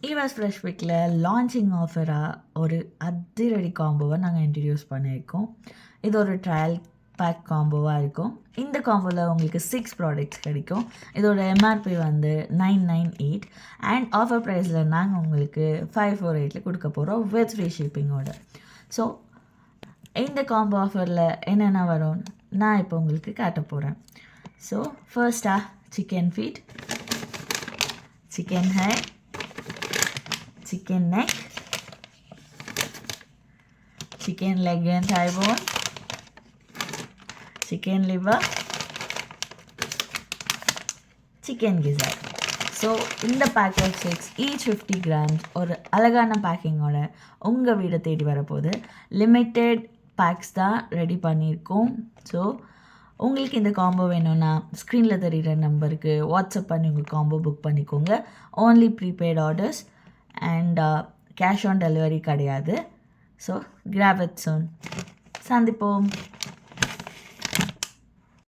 ஈவாஸ் fresh வீக்கில் launching ஆஃபராக ஒரு அதிரடி காம்போவை நாங்கள் இன்ட்ரடியூஸ் பண்ணியிருக்கோம். இது ஒரு ட்ரையல் பேக் காம்போவாக இருக்கும். இந்த காம்போவில் உங்களுக்கு 6 ப்ராடக்ட்ஸ் கிடைக்கும். இதோட எம்ஆர்பி வந்து 998 அண்ட் ஆஃபர் ப்ரைஸில் நாங்கள் உங்களுக்கு 548 கொடுக்க போகிறோம் வித் ஃப்ரீ ஷிப்பிங்கோட. ஸோ இந்த காம்போ ஆஃபரில் என்னென்ன வரும் நான் இப்போ உங்களுக்கு காட்ட போகிறேன். ஸோ ஃபர்ஸ்ட்டாக சிக்கன் ஃபீட், சிக்கன் ஹை, chicken neck, chicken leg and thigh bone, chicken liver, chicken gizzard. So இந்த பேக் ஆஃப் 6 each 50 grams ஒரு அழகான பேக்கிங்கோட உங்கள் வீடை தேடி வரப்போகுது. லிமிட்டெட் பேக்ஸ் தான் ரெடி பண்ணியிருக்கோம். ஸோ உங்களுக்கு இந்த காம்போ வேணும்னா ஸ்க்ரீனில் தெரிகிற நம்பருக்கு வாட்ஸ்அப் பண்ணி உங்கள் காம்போ புக் பண்ணிக்கோங்க. Only prepaid orders and cash on delivery கிடையாது. So grab it soon. சந்திப்போம்.